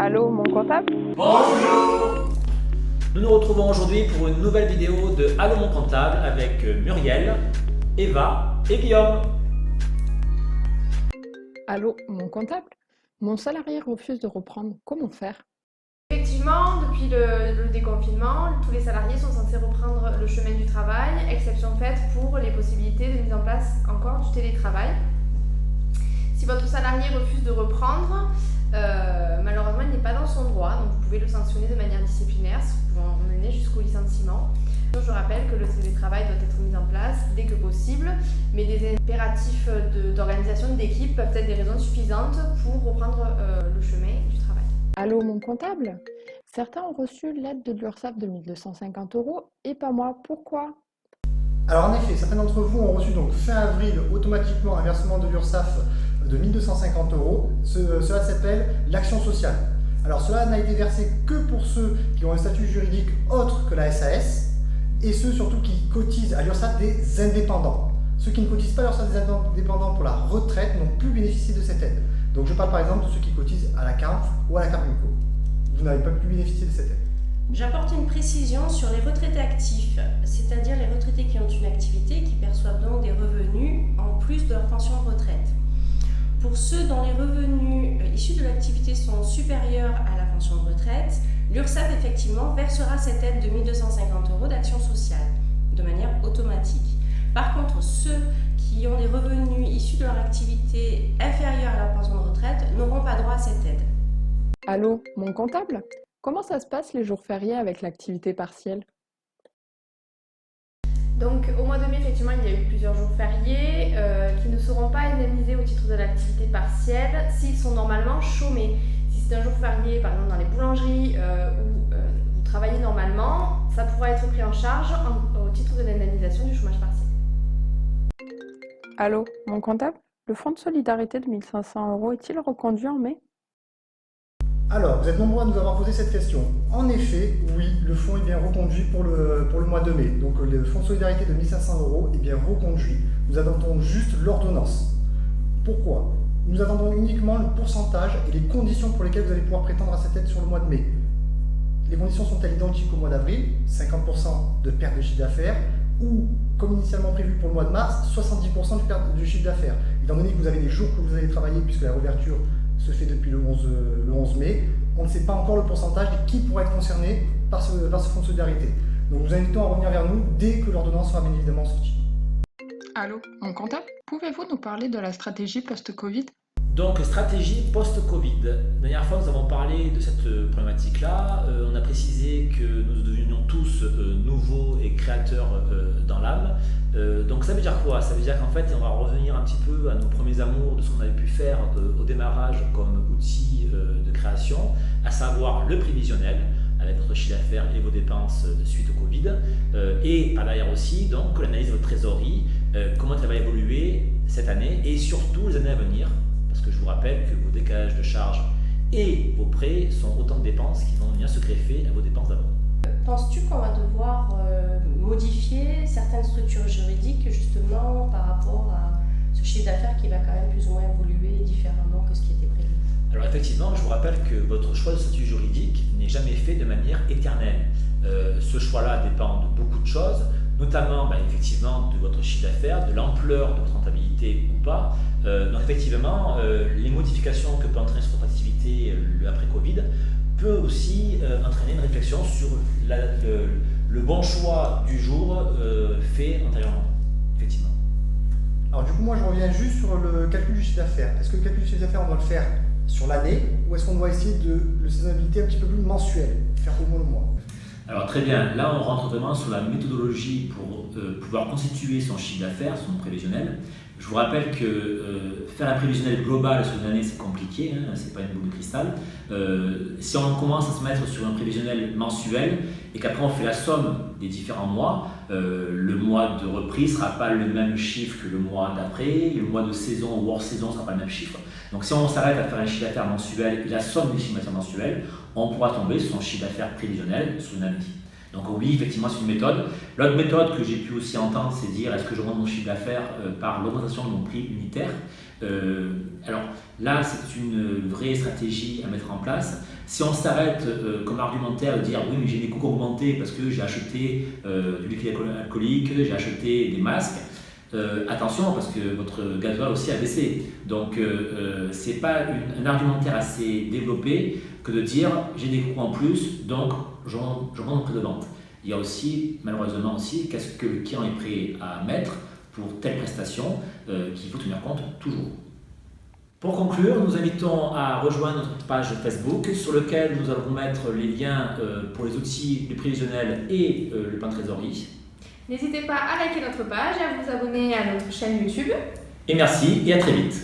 Allô, mon comptable? Bonjour! Nous nous retrouvons aujourd'hui pour une nouvelle vidéo de Allô mon comptable avec Muriel, Eva et Guillaume. Allô, mon comptable? Mon salarié refuse de reprendre. Comment faire? Effectivement, depuis le déconfinement, tous les salariés sont censés reprendre le chemin du travail, exception faite pour les possibilités de mise en place encore du télétravail. Si votre salarié refuse de reprendre, malheureusement il n'est pas dans son droit, donc vous pouvez le sanctionner de manière disciplinaire, ce qui peut mener jusqu'au licenciement. Je rappelle que le télétravail doit être mis en place dès que possible, mais des impératifs d'organisation d'équipe peuvent être des raisons suffisantes pour reprendre le chemin du travail. Allô, mon comptable? Certains ont reçu l'aide de l'URSSAF de 1 250 € et pas moi. Pourquoi? Alors en effet, certains d'entre vous ont reçu donc fin avril automatiquement un versement de l'URSSAF de 1 250 €. Cela s'appelle l'action sociale. Alors cela n'a été versé que pour ceux qui ont un statut juridique autre que la SAS et ceux surtout qui cotisent à l'URSSAF des indépendants. Ceux qui ne cotisent pas à l'URSSAF des indépendants pour la retraite n'ont plus bénéficié de cette aide. Donc je parle par exemple de ceux qui cotisent à la CARF ou à la CARMUCO. Vous n'avez pas pu bénéficier de cette aide. J'apporte une précision sur les retraités actifs, c'est-à-dire les retraités qui ont une activité et qui perçoivent donc des revenus en plus de leur pension de retraite. Pour ceux dont les revenus issus de l'activité sont supérieurs à la pension de retraite, l'URSSAF effectivement versera cette aide de 1 250 € d'action sociale de manière automatique. Par contre, ceux qui ont des revenus issus de leur activité inférieurs à la pension de retraite n'auront pas droit à cette aide. Allô, mon comptable? Comment ça se passe les jours fériés avec l'activité partielle? Donc au mois de mai, effectivement, il y a eu plusieurs jours fériés qui ne seront pas indemnisés au titre de l'activité partielle s'ils sont normalement chômés. Si c'est un jour férié, par exemple dans les boulangeries où vous travaillez normalement, ça pourra être pris en charge au titre de l'indemnisation du chômage partiel. Allô, mon comptable? Le fonds de solidarité de 1 500 € est-il reconduit en mai? Alors, vous êtes nombreux à nous avoir posé cette question. En effet, oui, le fonds est bien reconduit pour le mois de mai. Donc le fonds de solidarité de 1 500 € est bien reconduit. Nous attendons juste l'ordonnance. Pourquoi? Nous attendons uniquement le pourcentage et les conditions pour lesquelles vous allez pouvoir prétendre à cette aide sur le mois de mai. Les conditions sont-elles identiques au mois d'avril, 50% de perte de chiffre d'affaires, ou, comme initialement prévu pour le mois de mars, 70% de perte de chiffre d'affaires. Étant donné que vous avez des jours que vous allez travailler, puisque la réouverture se fait depuis le 11 mai, on ne sait pas encore le pourcentage de qui pourra être concerné par ce fonds de solidarité. Donc nous invitons à revenir vers nous dès que l'ordonnance sera bien évidemment sortie. Allô, mon comptable? Pouvez-vous nous parler de la stratégie post-Covid? Donc stratégie post-Covid. La dernière fois nous avons parlé de cette problématique-là. On a précisé que nous devenions tous nouveaux et créateurs dans l'âme. Donc ça veut dire quoi? Ça veut dire qu'en fait on va revenir un petit peu à nos premiers amours de ce qu'on avait pu faire au démarrage comme outil de création, à savoir le prévisionnel avec votre chiffre d'affaires et vos dépenses suite au Covid, et par derrière aussi donc l'analyse de votre trésorerie, comment elle va évoluer cette année et surtout les années à venir. Parce que je vous rappelle que vos décalages de charges et vos prêts sont autant de dépenses qui vont venir se greffer à vos dépenses d'avant. Penses-tu qu'on va devoir modifier certaines structures juridiques justement par rapport à ce chiffre d'affaires qui va quand même plus ou moins évoluer différemment que ce qui était prévu? Alors effectivement, je vous rappelle que votre choix de statut juridique n'est jamais fait de manière éternelle. Ce choix-là dépend de beaucoup de choses, notamment effectivement de votre chiffre d'affaires, de l'ampleur de votre rentabilité ou pas. Donc effectivement, les modifications que peut entraîner sur votre activité après Covid peut aussi entraîner une réflexion sur le bon choix du jour fait antérieurement, effectivement. Alors du coup, moi je reviens juste sur le calcul du chiffre d'affaires. Est-ce que le calcul du chiffre d'affaires, on doit le faire sur l'année ou est-ce qu'on doit essayer de le saisonnalité un petit peu plus mensuelle, faire au moins le mois? Alors très bien, là on rentre vraiment sur la méthodologie pour pouvoir constituer son chiffre d'affaires, son prévisionnel. Je vous rappelle que faire un prévisionnel global sur une année c'est compliqué, c'est pas une boule de cristal. Si on commence à se mettre sur un prévisionnel mensuel et qu'après on fait la somme des différents mois, le mois de reprise ne sera pas le même chiffre que le mois d'après, le mois de saison ou hors saison ne sera pas le même chiffre. Donc si on s'arrête à faire un chiffre d'affaires mensuel et la somme des chiffres d'affaires mensuels, on pourra tomber sur son chiffre d'affaires prévisionnel sur une année. Donc oui, effectivement, c'est une méthode. L'autre méthode que j'ai pu aussi entendre, c'est dire est-ce que j'augmente mon chiffre d'affaires par l'augmentation de mon prix unitaire. Alors là, c'est une vraie stratégie à mettre en place. Si on s'arrête comme argumentaire de dire oui, mais j'ai des coûts augmentés parce que j'ai acheté du liquide alcoolique, j'ai acheté des masques, attention parce que votre gasoil aussi a baissé. Donc c'est pas un argumentaire assez développé que de dire j'ai des coûts en plus, donc j'augmente mon prix de vente. Il y a aussi, malheureusement aussi, qu'est-ce que le client est prêt à mettre pour telle prestation qu'il faut tenir compte toujours. Pour conclure, nous invitons à rejoindre notre page Facebook sur laquelle nous allons mettre les liens pour les outils du prévisionnel et le plan de trésorerie. N'hésitez pas à liker notre page et à vous abonner à notre chaîne YouTube. Et merci et à très vite.